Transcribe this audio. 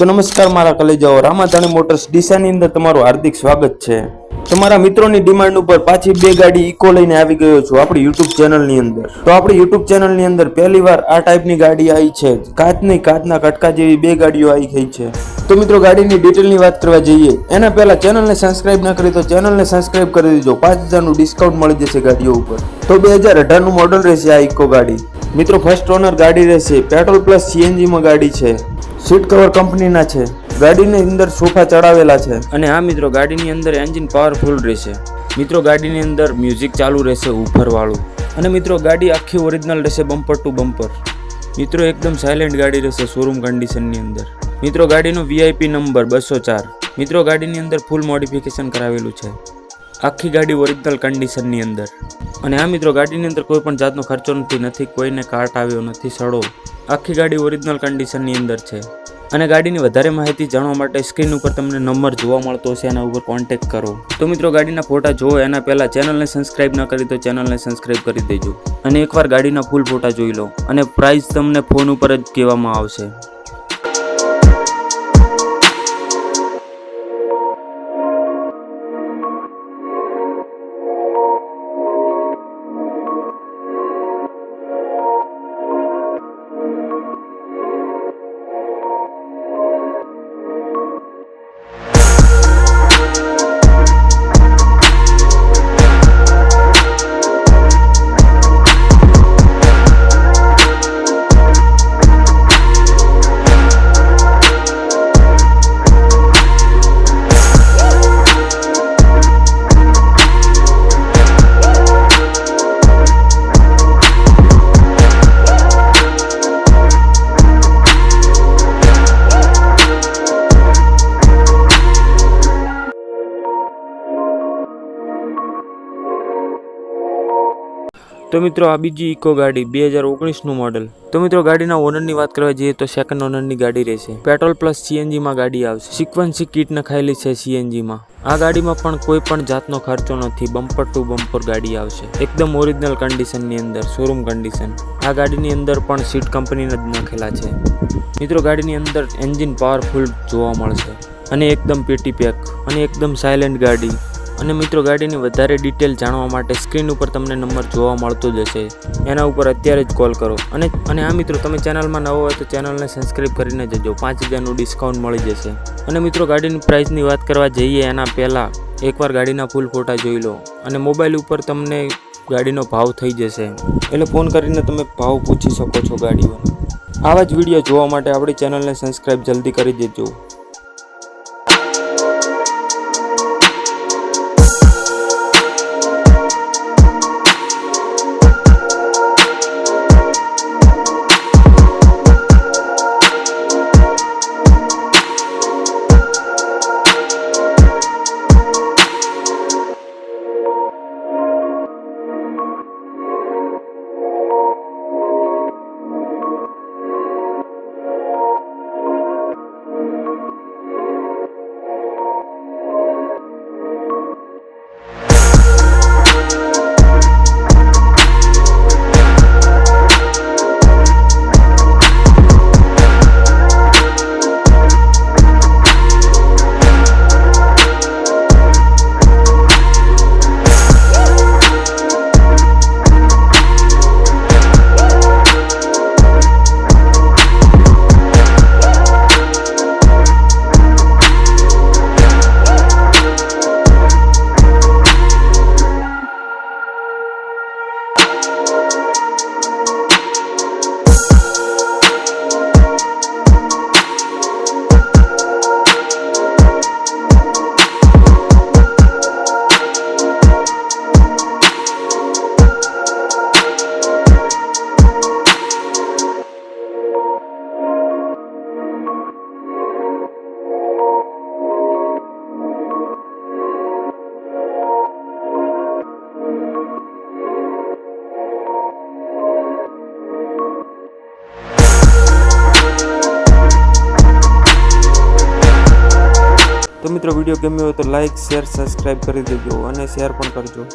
તો નમસ્કાર મારા કલેજાઓ, રામાધાણી મોટર્સ ડીસાની અંદર તમારું હાર્દિક સ્વાગત છે। તમારા મિત્રોની ડિમાન્ડ ઉપર પાછી બે ગાડી ઇકો લઈને આવી ગયો છું આપણી યુટ્યુબ ચેનલની અંદર। તો આપણી યુટ્યુબ ચેનલની અંદર પહેલીવાર આ ટાઈપની ગાડી આવી છે। કાચના કટકા જેવી બે ગાડીઓ આવી ગઈ છે। તો મિત્રો ગાડીની ડિટેલની વાત કરવા જઈએ એના પહેલા ચેનલને સબસ્ક્રાઇબ ન કરી તો ચેનલને સબસ્ક્રાઇબ કરી દેજો। 5000નું ડિસ્કાઉન્ટ મળી જશે ગાડીઓ ઉપર। તો 2018નું મોડલ રહેશે આ ઇકો ગાડી। મિત્રો ફર્સ્ટ ઓનર ગાડી રહેશે, પેટ્રોલ પ્લસ સીએનજી માં ગાડી છે। સીટ કવર કંપનીના છે। ગાડીની અંદર સોફા ચડાવેલા છે અને આ મિત્રો ગાડીની અંદર એન્જિન પાવરફુલ રહેશે। મિત્રો ગાડીની અંદર મ્યુઝિક ચાલુ રહેશે ઊફર વાળું અને મિત્રો ગાડી આખી ઓરિજિનલ રહેશે બમ્પર ટુ બમ્પર। મિત્રો એકદમ સાયલેન્ટ ગાડી રહેશે શોરૂમ કન્ડિશનની અંદર। મિત્રો ગાડીનો વીઆઈપી નંબર 204। મિત્રો ગાડીની અંદર ફૂલ મોડિફિકેશન કરાવેલું છે, આખી ગાડી ઓરિજિનલ કન્ડિશનની અંદર। અને આ મિત્રો ગાડીની અંદર કોઈ પણ જાતનો ખર્ચો નથી, કોઈને કાટ આવ્યો નથી, સડો, આખી ગાડી ઓરિજિનલ કન્ડિશનની અંદર છે। અને ગાડીની વધારે માહિતી જાણવા માટે સ્ક્રીન ઉપર તમને નંબર જોવા મળતો હશે, એના ઉપર કોન્ટેક્ટ કરો। તો મિત્રો ગાડીના ફોટા જોવો એના પહેલા ચેનલને સબસ્ક્રાઇબ ન કરી તો ચેનલને સબસ્ક્રાઇબ કરી દેજો અને એકવાર ગાડીના ફૂલ ફોટા જોઈ લો અને પ્રાઇસ તમને ફોન ઉપર જ કહેવામાં આવશે। તો મિત્રો આ બીજી ઇકો ગાડી 2019નું મોડલ। તો મિત્રો ગાડીના ઓનરની વાત કરવા જઈએ તો સેકન્ડ ઓનરની ગાડી રહેશે। પેટ્રોલ પ્લસ સીએનજી માં ગાડી આવશે। સિક્વન્સી કિટ નખાયેલી છે સીએનજી માં। આ ગાડીમાં પણ કોઈ પણ જાતનો ખર્ચો નથી, બમ્પર ટુ બમ્પર ગાડી આવશે એકદમ ઓરિજિનલ કન્ડિશનની અંદર, શોરૂમ કન્ડિશન। આ ગાડીની અંદર પણ સીટ કંપનીના જ નાખેલા છે। મિત્રો ગાડીની અંદર એન્જિન પાવરફુલ જોવા મળશે અને એકદમ પેટી પેક અને એકદમ સાયલેન્ટ ગાડી। અને મિત્રો ગાડીની વધારે ડિટેલ જાણવા માટે સ્ક્રીન ઉપર તમને નંબર જોવા મળતો જ હશે, એના ઉપર અત્યારે જ કોલ કરો। અને આ મિત્રો તમે ચેનલમાં નવો હોય તો ચેનલને સબસ્ક્રાઇબ કરીને જજો, 5000નું ડિસ્કાઉન્ટ મળી જશે। અને મિત્રો ગાડીની પ્રાઇસની વાત કરવા જઈએ એના પહેલાં એકવાર ગાડીના ફૂલ ફોટા જોઈ લો અને મોબાઈલ ઉપર તમને ગાડીનો ભાવ થઈ જશે, એટલે ફોન કરીને તમે ભાવ પૂછી શકો છો ગાડીઓનો। આવા જ વિડીયો જોવા માટે આપણી ચેનલને સબસ્ક્રાઇબ જલ્દી કરી દેજો। તો મિત્રો વિડીયો ગમ્યો હોય તો લાઈક, શેર, સબસ્ક્રાઇબ કરી દેજો અને શેર પણ કરજો।